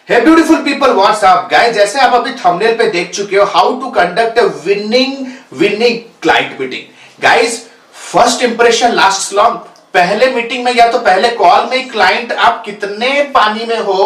हे beautiful people, what's up guys. जैसे आप अभी थंबनेल पे देख चुके हो, how to conduct a winning client meeting. Guys, first impression lasts long. पहले मीटिंग में या तो पहले कॉल में क्लाइंट आप कितने पानी में हो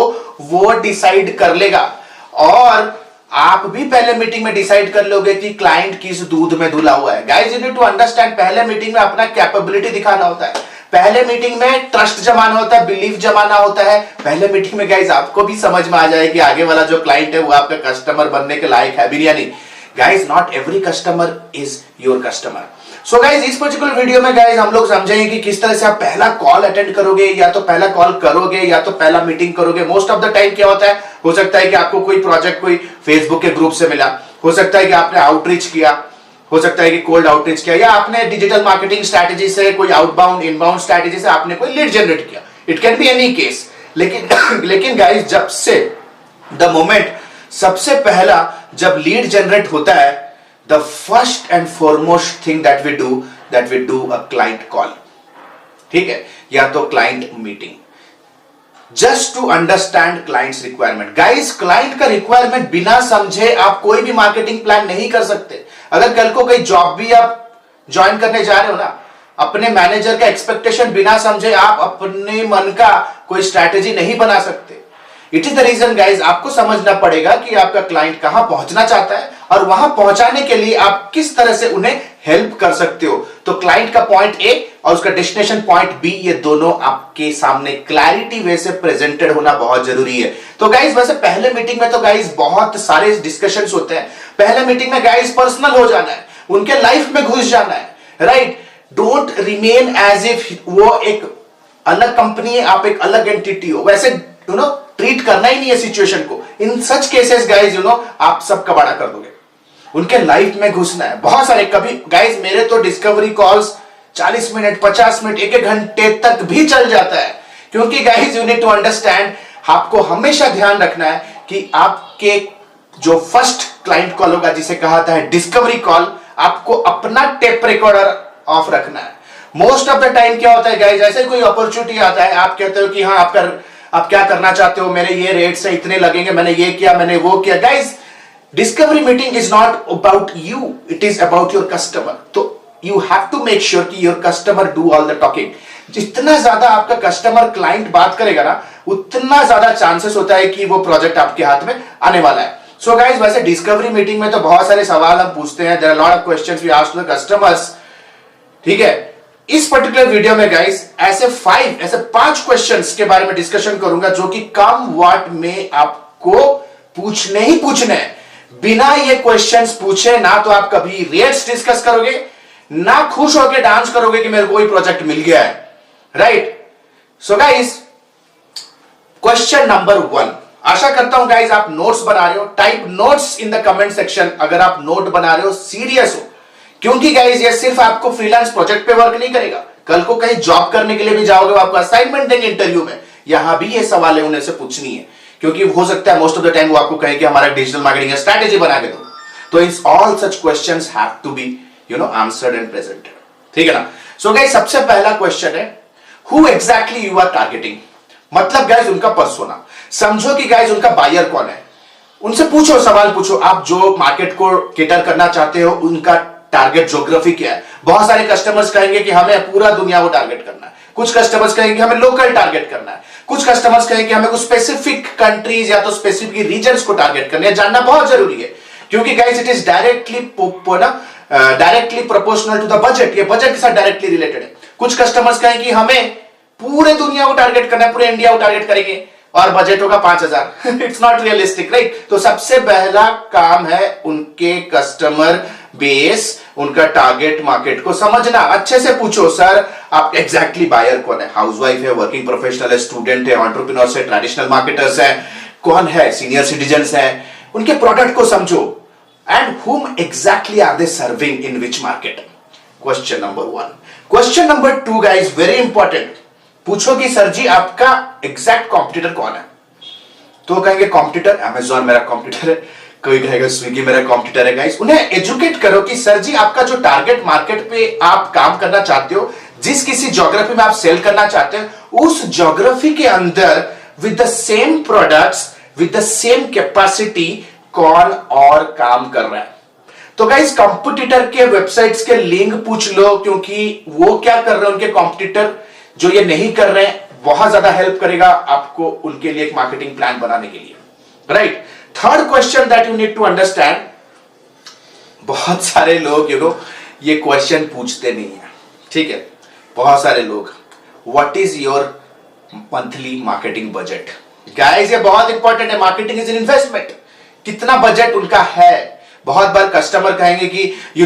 वो डिसाइड कर लेगा, और आप भी पहले मीटिंग में डिसाइड कर लोगे कि क्लाइंट किस दूध में धुला हुआ है। Guys, you need to understand, पहले मीटिंग में अपना कैपेबिलिटी दिखाना होता है, पहले मीटिंग में ट्रस्ट जमाना होता है, बिलीफ जमाना होता है। पहले मीटिंग में गाइस आपको भी समझ में आ जाए कि आगे वाला जो क्लाइंट है वो आपका कस्टमर बनने के लायक है भी या नहीं। Guys, not every customer is your customer. So guys, इस पर्टिकुलर वीडियो में गाइस हम लोग समझेंगे कि किस तरह से आप पहला कॉल अटेंड करोगे, या तो पहला कॉल करोगे या तो पहला मीटिंग करोगे। मोस्ट ऑफ द टाइम क्या होता है, हो सकता है कि आपको कोई प्रोजेक्ट कोई फेसबुक के ग्रुप से मिला, हो सकता है कि आपने आउटरीच किया, हो सकता है कि कोल्ड आउटरीच किया, या आपने डिजिटल मार्केटिंग स्ट्रैटेजी से, कोई आउटबाउंड इनबाउंड स्ट्रैटेजी से आपने कोई लीड जनरेट किया। It can be any case. लेकिन गाइस, जब से द मोमेंट सबसे पहला जब लीड जनरेट होता है, the first and foremost thing that we do a client call, ठीक है, या तो client meeting, just to understand client's requirement. Guys, client का रिक्वायरमेंट बिना समझे आप कोई भी मार्केटिंग प्लान नहीं कर सकते। अगर कल को कोई जॉब भी आप ज्वाइन करने जा रहे हो ना, अपने मैनेजर का एक्सपेक्टेशन बिना समझे आप अपने मन का कोई स्ट्रैटेजी नहीं बना सकते। It is the reason guys, आपको समझना पड़ेगा कि आपका क्लाइंट कहां पहुंचना चाहता है, और वहां पहुंचाने के लिए आप किस तरह से उन्हें हेल्प कर सकते हो। तो क्लाइंट का पॉइंट ए और उसका डेस्टिनेशन पॉइंट बी, ये दोनों आपके सामने क्लैरिटी वे से प्रेजेंटेड होना बहुत जरूरी है। तो गाइस, वैसे पहले मीटिंग में तो गाइस बहुत सारे डिस्कशंस होते हैं। पहले मीटिंग में गाइस पर्सनल हो जाना है, उनके लाइफ में घुस जाना है, right. Don't remain as if वो एक अलग कंपनी है, आप एक अलग एंटिटी हो। वैसे ट्रीट करना ही नहीं है सिचुएशन को। इन सच केसेस गाइस, आप सब कबाड़ा कर दोगे। उनके लाइफ में घुसना है। बहुत सारे, कभी गाइस मेरे तो डिस्कवरी कॉल्स 40 मिनट, 50 मिनट, 1-1 घंटे तक भी चल जाता है। क्योंकि guys, you need to understand, आपको हमेशा ध्यान रखना है कि आपके जो फर्स्ट क्लाइंट कॉल होगा, जिसे कहा था डिस्कवरी कॉल, आपको अपना टेप रिकॉर्डर ऑफ रखना है। मोस्ट ऑफ द टाइम क्या होता है गाइस, ऐसे कोई अपॉर्चुनिटी आता है, आप कहते हो कि हाँ आप क्या करना चाहते हो, मेरे ये रेट से इतने लगेंगे, मैंने ये किया, मैंने वो किया। Guys, discovery meeting is not about you, it is about your customer. तो you have to make sure कि your customer do all the talking. जितना ज्यादा आपका कस्टमर क्लाइंट बात करेगा ना, उतना ज्यादा चांसेस होता है कि वो प्रोजेक्ट आपके हाथ में आने वाला है। सो गाइस, वैसे डिस्कवरी मीटिंग में तो बहुत सारे सवाल हम पूछते हैं, there are lot of questions we ask the customers, ठीक है। इस पर्टिकुलर वीडियो में गाइस ऐसे 5 क्वेश्चंस के बारे में डिस्कशन करूंगा, जो कि कम वर्ड में आपको पूछने ही पूछने हैं। बिना ये क्वेश्चंस पूछे ना तो आप कभी रेट्स डिस्कस करोगे, ना खुश होकर डांस करोगे कि मेरे को कोई प्रोजेक्ट मिल गया है, right. So guys, question number 1, आशा करता हूं गाइस आप नोट्स बना रहे हो। Type notes in the comment section अगर आप नोट बना रहे हो, सीरियस हो। क्योंकि गाइस, ये सिर्फ आपको फ्रीलांस प्रोजेक्ट पे वर्क नहीं करेगा, कल को कहीं जॉब करने के लिए भी जाओगे, आपको असाइनमेंट देंगे इंटरव्यू में, यहां भी ये सवाल है उन्हें से पूछनी है। क्योंकि हो सकता है मोस्ट ऑफ द टाइम वो आपको कहे कि हमारा डिजिटल मार्केटिंग स्ट्रैटेजी बना के दो। तो it's all such questions have to be answered and presented, ठीक है ना। सो गाइस, सबसे पहला क्वेश्चन है, who exactly you are targeting. मतलब गाइस, उनका पर्सोना समझो कि गाइस उनका बायर कौन है। उनसे पूछो, सवाल पूछो, आप जो मार्केट को केटर करना चाहते हो उनका टारगेट ज्योग्राफी क्या है। बहुत सारे कस्टमर्स कहेंगे कि हमें पूरा दुनिया को टारगेट करना है, कुछ कस्टमर्स कहेंगे हमें लोकल टारगेट करना है, कुछ कस्टमर्स कहेंगे हमें कुछ स्पेसिफिक कंट्रीज या तो स्पेसिफिक रीजन्स को टारगेट करना है। जानना बहुत जरूरी है, क्योंकि guys it is directly proportional to the budget. ये बजट के साथ डायरेक्टली रिलेटेड है। कुछ कस्टमर्स कहेंगे हमें पूरे दुनिया को टारगेट करना है, पूरे इंडिया को टारगेट करेंगे, और बजट होगा 5000। It's not realistic, right. तो सबसे पहला काम है उनके कस्टमर बेस, उनका टारगेट मार्केट को समझना। अच्छे से पूछो, सर आप एग्जैक्टली बायर कौन है, हाउसवाइफ है, वर्किंग प्रोफेशनल है, स्टूडेंट है, एंटरप्रेन्योर्स है, ट्रेडिशनल मार्केटर्स है, कौन है, सीनियर सिटीजन्स है। उनके प्रोडक्ट को समझो, and whom exactly are they serving in which market? Question number 1. Question number 2 guys, very important. पूछो कि सर जी आपका एग्जैक्ट कॉम्पिटिटर कौन है। तो कहेंगे कॉम्पिटिटर अमेजॉन मेरा कॉम्पिटिटर है, कोई कहेगा स्विगी मेरा कॉम्पिटिटर है। गाइस, उन्हें एजुकेट करो कि सर जी आपका जो टारगेट मार्केट पे आप काम करना चाहते हो, जिस किसी ज्योग्राफी में आप सेल करना चाहते हो, उस ज्योग्राफी के अंदर with the same products with the same capacity कौन और काम कर रहा है। तो गाइस कंपटीटर के वेबसाइट्स के लिंक पूछ लो, क्योंकि वो क्या कर रहे हैं, उनके कंपटीटर जो ये नहीं कर रहे हैं, बहुत ज्यादा हेल्प करेगा आपको उनके लिए एक मार्केटिंग प्लान बनाने के लिए, right. Third question that you need to understand, बहुत सारे लोग ये क्वेश्चन पूछते नहीं है, ठीक है। बहुत सारे लोग, what is your monthly marketing budget. Guys ये बहुत इंपॉर्टेंट है, मार्केटिंग इज एन इन्वेस्टमेंट। कितना बजट उनका है। बहुत बार कस्टमर कहेंगे कि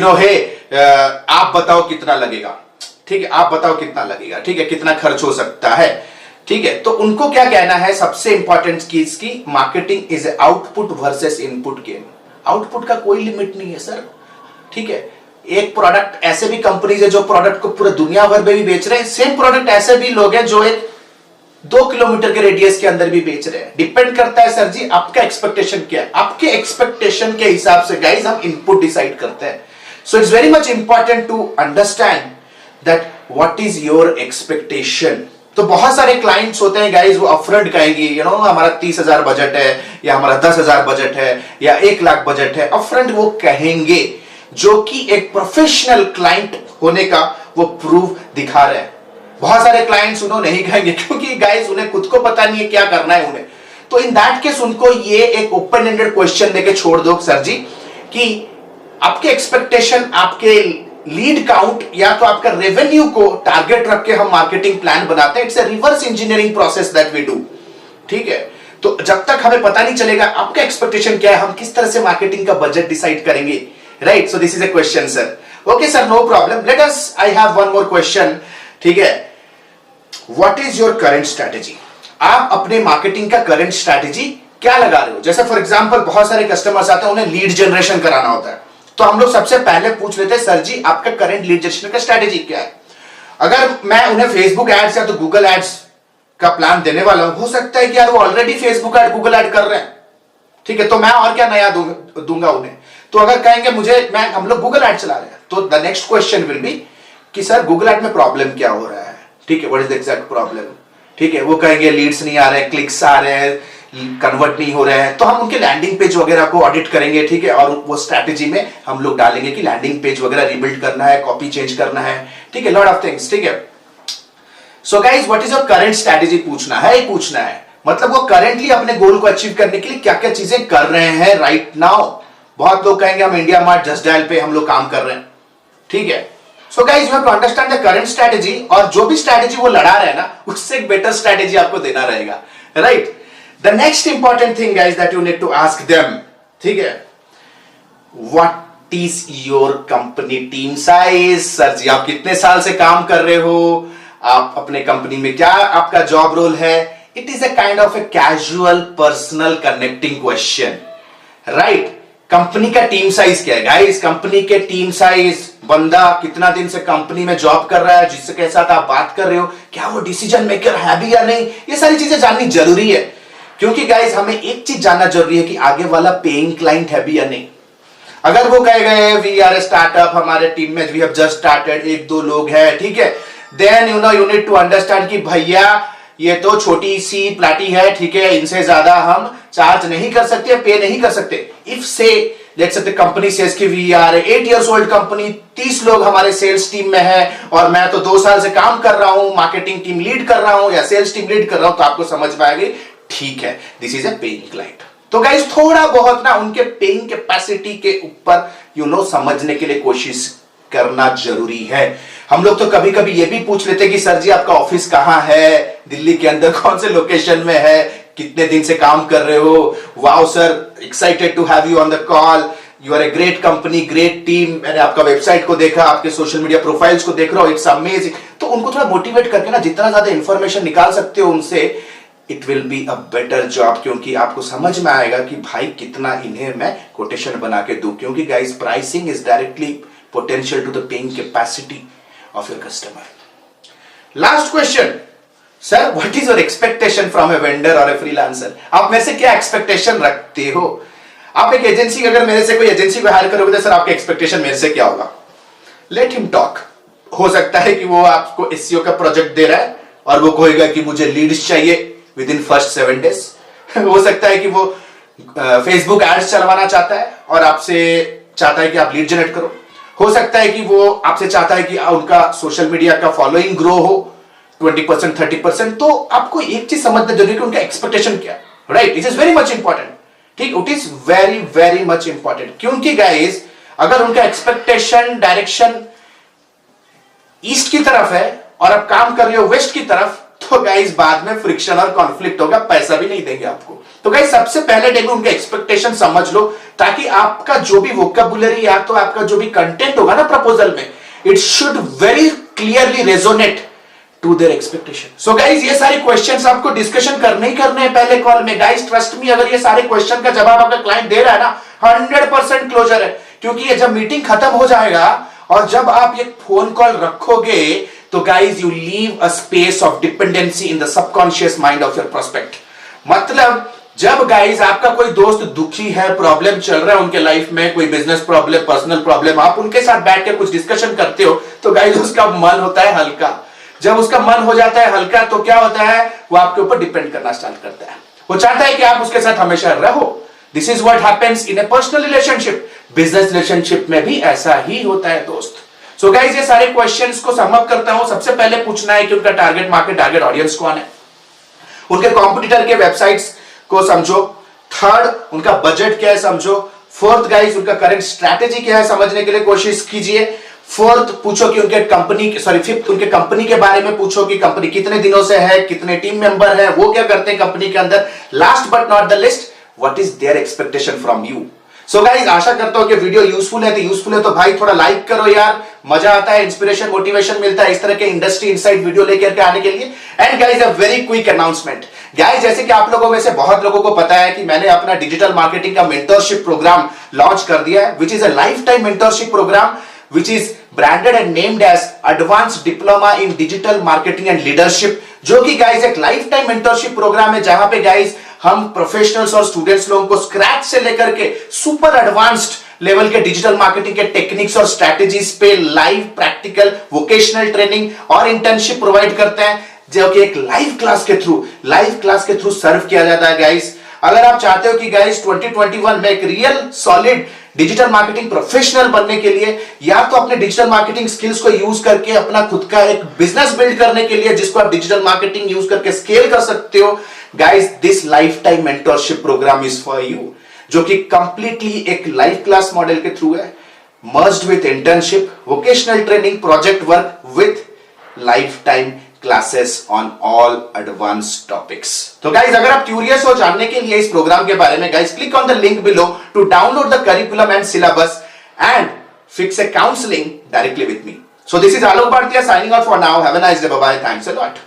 आप बताओ कितना लगेगा, ठीक है, आप बताओ कितना लगेगा, ठीक है, कितना खर्च हो सकता है, ठीक है। तो उनको क्या कहना है, सबसे इंपॉर्टेंट चीज की marketing is output versus input game. Output का कोई लिमिट नहीं है सर, ठीक है। एक प्रोडक्ट, ऐसे भी कंपनीज है जो प्रोडक्ट को पूरा दुनिया भर में भी बेच रहे हैं, सेम प्रोडक्ट ऐसे भी लोग हैं जो एक 2 किलोमीटर के रेडियस के अंदर भी बेच रहे हैं। डिपेंड करता है सर जी आपका एक्सपेक्टेशन क्या है। आपके एक्सपेक्टेशन के हिसाब से गाइस हम इनपुट डिसाइड करते हैं। So it's very much important to understand that what is your expectation. तो बहुत सारे क्लाइंट्स होते हैं गाइस, वो अपफ्रंट कहेंगे हमारा 30,000 बजट है, या हमारा 10,000 बजट है, या 1 लाख बजट है। अपफ्रंट वो कहेंगे, जो कि एक प्रोफेशनल क्लाइंट होने का वो प्रूफ दिखा रहे हैं। बहुत सारे क्लाइंट्स नहीं कहेंगे, क्योंकि गाइस उन्हें खुद को पता नहीं है क्या करना है उन्हें। तो इन दैट केस उनको ये एक ओपन एंडेड क्वेश्चन देके छोड़ दो सर जी, कि आपके एक्सपेक्टेशन, आपके लीड काउंट या तो आपका रेवेन्यू को टारगेट रख के हम मार्केटिंग प्लान बनाते हैं। It's a reverse engineering process that we do, ठीक है। तो जब तक हमें पता नहीं चलेगा आपका एक्सपेक्टेशन क्या है, हम किस तरह से मार्केटिंग का बजट डिसाइड करेंगे, right. So this is a question sir. Okay sir, no problem. Let us, I have one more question, ठीक है। What is your current strategy. आप अपने मार्केटिंग का करंट स्ट्रैटेजी क्या लगा रहे हो। जैसे फॉर एग्जांपल बहुत सारे कस्टमर्स आते हैं, उन्हें लीड जनरेशन कराना होता है, तो हम लोग सबसे पहले पूछ लेते हैं, सर जी आपका करंट लीड जनरेशन का स्ट्रैटेजी क्या है। अगर मैं उन्हें फेसबुक एड्स या तो गूगल एड्स का प्लान देने वाला हूं, हो सकता है कि यार वो already Facebook ad, Google ad कर रहे हैं, ठीक है, तो मैं और क्या नया दूंगा उन्हें। तो अगर कहेंगे हम लोग गूगल एड चला रहे हैं, तो the next question will be कि सर गूगल एड में प्रॉब्लम क्या हो रहा है, ठीक है, what is the exact problem, ठीक है। वो कहेंगे लीड्स नहीं आ रहे हैं, क्लिक्स आ रहे हैं, कन्वर्ट नहीं हो रहे हैं, तो हम उनके लैंडिंग पेज वगैरह को ऑडिट करेंगे, ठीक है, और वो स्ट्रैटेजी में हम लोग डालेंगे कि लैंडिंग पेज वगैरह रिबिल्ड करना है, कॉपी चेंज करना है, ठीक है, लॉट ऑफ थिंग्स, ठीक है। So guys what is your current strategy पूछना है, मतलब वो करंटली अपने गोल को अचीव करने के लिए क्या क्या चीजें कर रहे हैं राइट नाउ। बहुत लोग कहेंगे हम इंडिया मार्ट, जस्ट डायल पे हम लोग काम कर रहे हैं, ठीक है। So guys you have to understand the current strategy, और जो भी स्ट्रैटेजी वो लड़ा रहे हैं ना, उससे एक बेटर स्ट्रैटेजी आपको देना रहेगा, right. The next important thing guys that you need to ask them, ठीक है, what is your company team size. Sir ji आप कितने साल से काम कर रहे हो, आप अपने कंपनी में क्या आपका जॉब रोल है। It is a kind of a casual personal connecting question, right. Company का टीम साइज क्या है गाइस, कंपनी के टीम साइज, बंदा कितना दिन से कंपनी में जॉब कर रहा है, जिसके साथ आप बात कर रहे हो, क्या वो डिसीजन मेकर है भी या नहीं, ये सारी चीजें जाननी जरूरी है। क्योंकि गाइस हमें एक चीज जानना जरूरी है कि आगे वाला पेइंग क्लाइंट है भी या नहीं। अगर वो कह गए वी आर ए स्टार्टअप, हमारे टीम में वी हैव जस्ट स्टार्टेड, 1-2 लोग हैं, ठीक है, then you need to understand कि भैया ये तो छोटी सी प्लाटी है, ठीक है, इनसे ज्यादा हम चार्ज नहीं कर सकते, पे नहीं कर सकते। If say let's say the company says कि we are 8 years old company, 30 लोग हमारे सेल्स टीम में है, और मैं तो 2 साल से काम कर रहा हूं, मार्केटिंग टीम लीड कर रहा हूं या सेल्स टीम लीड कर रहा हूं, तो आपको समझ में आएगी, ठीक है, this is a paying client. तो गाइस थोड़ा बहुत ना उनके पेइंग कैपेसिटी के ऊपर समझने के लिए कोशिश करना जरूरी है। हम लोग तो कभी कभी ये भी पूछ लेते कि सर जी आपका ऑफिस कहां है, दिल्ली के अंदर कौन से लोकेशन में है, कितने दिन से काम कर रहे हो, wow sir excited to have you on the call, you are a great company, great team, मैंने आपका वेबसाइट को देखा, आपके सोशल मीडिया प्रोफाइल्स को देख रहा हूं, इट्स अमेजिंग। तो उनको थोड़ा मोटिवेट करके ना जितना ज्यादा इंफॉर्मेशन निकाल सकते हो उनसे, it will be a better job, क्योंकि आपको समझ में आएगा कि भाई कितना इन्हें मैं कोटेशन बना के दूं, क्योंकि guys pricing is directly potential to the paying capacity of your customer. Last question, sir what is your expectation from a vendor और ए फ्रीलांसर। आप मेरे से क्या एक्सपेक्टेशन रखते हो। आप एक एजेंसी, अगर मेरे से कोई एजेंसी को हायर करोगे तो सर आपके एक्सपेक्टेशन मेरे से क्या होगा। Let him talk. हो सकता है कि वो आपको एसईओ का प्रोजेक्ट दे रहा है और वो कहेगा कि मुझे लीड्स चाहिए विद इन फर्स्ट 7 days हो सकता है कि वो फेसबुक एड्स चलवाना चाहता है और आपसे चाहता है कि आप लीड जनरेट करो। हो सकता है कि वो आपसे चाहता है कि उनका सोशल मीडिया का फॉलोइंग ग्रो हो 20% 30%। तो आपको एक चीज समझना जरूरी है कि उनका एक्सपेक्टेशन क्या है, right? It is very much important, ठीक, it is very very much important. क्योंकि गाइस अगर उनका एक्सपेक्टेशन डायरेक्शन ईस्ट की तरफ है और आप काम कर रहे हो वेस्ट की तरफ, तो गाइस बाद में फ्रिक्शन और कॉन्फ्लिक्ट होगा, पैसा भी नहीं देंगे आपको। तो गाइस सबसे पहले देखो उनके एक्सपेक्टेशन समझ लो, ताकि आपका जो भी वोकैबुलरी या तो आपका जो भी कंटेंट होगा ना प्रपोजल में, it should very clearly resonate to their expectation. So guys ये सारे क्वेश्चंस आपको डिस्कशन करने ही करने हैं पहले कॉल में। गाइस ट्रस्ट मी, अगर ये सारे क्वेश्चन का जवाब आपका क्लाइंट दे रहा है ना, 100% क्लोजर है। क्योंकि ये जब मीटिंग खत्म हो जाएगा और जब आप एक फोन कॉल रखोगे, तो guys you leave a space of dependency in the subconscious mind of your prospect. मतलब जब गाइस आपका कोई दोस्त दुखी है, प्रॉब्लम चल रहा है उनके लाइफ में, कोई बिजनेस प्रॉब्लम, पर्सनल प्रॉब्लम, आप उनके साथ बैठ के कुछ डिस्कशन करते हो, तो गाइस उसका मन होता है हल्का। जब उसका मन हो जाता है हल्का, तो क्या होता है, वो आपके ऊपर डिपेंड करना स्टार्ट करता है। वो चाहता है कि आप उसके साथ हमेशा रहो। This is what happens in A personal relationship. Business relationship में भी ऐसा ही होता है दोस्त। सो गाइस ये सारे क्वेश्चंस को सम अप करता हूं। सबसे पहले पूछना है कि उनका टारगेट मार्केट, टारगेट ऑडियंस कौन है। उनके कॉम्पिटिटर के वेबसाइट्स को समझो। थर्ड, उनका बजट क्या है समझो। फोर्थ गाइस, उनका करंट स्ट्रैटेजी क्या है समझने के लिए कोशिश कीजिए। फोर्थ, पूछो कि उनके कंपनी, फिफ्थ, उनके कंपनी के बारे में पूछो कि कंपनी कितने दिनों से है, कितने टीम मेंबर है, वो क्या करते हैं कंपनी के अंदर। Last but not the list, what is their expectation from you. So guys आशा करता हूं कि वीडियो यूजफुल है तो भाई थोड़ा लाइक करो यार, मजा आता है, इंस्पिरेशन मोटिवेशन मिलता है इस तरह के इंडस्ट्री इनसाइट वीडियो लेकर के आने के लिए। And guys a very quick announcement. Guys जैसे कि आप लोगों में से बहुत लोगों को पता है कि मैंने अपना डिजिटल मार्केटिंग का मेंटरशिप प्रोग्राम लॉन्च कर दिया है, which is a life time mentorship program which is branded and named as Advanced Diploma in Digital Marketing and Leadership, जो कि गाइस एक लाइफ टाइम मेंटरशिप प्रोग्राम है, जहां पे गाइस हम प्रोफेशनल्स और स्टूडेंट्स लोगों को स्क्रैच से लेकर के सुपर एडवांस्ड लेवल के डिजिटल मार्केटिंग के टेक्निक्स और स्ट्रैटेजीज पे लाइव प्रैक्टिकल वोकेशनल ट्रेनिंग और इंटर्नशिप प्रोवाइड करते हैं, जो कि एक लाइव क्लास के थ्रू सर्व किया जाता है। गाइस अगर आप चाहते हो कि गाइस 2021 में एक real solid digital marketing professional बनने के लिए, या तो अपने डिजिटल मार्केटिंग स्किल्स को यूज करके अपना खुद का एक बिजनेस बिल्ड करने के लिए, जिसको आप डिजिटल मार्केटिंग यूज करके स्केल कर सकते हो, guys this life time mentorship program is for you, जो कि कंप्लीटली एक लाइव क्लास मॉडल के थ्रू है, merged with internship, vocational training, project work with life time classes on all advanced topics. तो गाइस अगर आप क्यूरियस हो जानने के लिए इस प्रोग्राम के बारे में, guys click on the link below to download the curriculum and syllabus and fix a counselling directly with me. So this is Alok Bhartiya signing out for now. Have a nice day, bye bye, thanks a lot.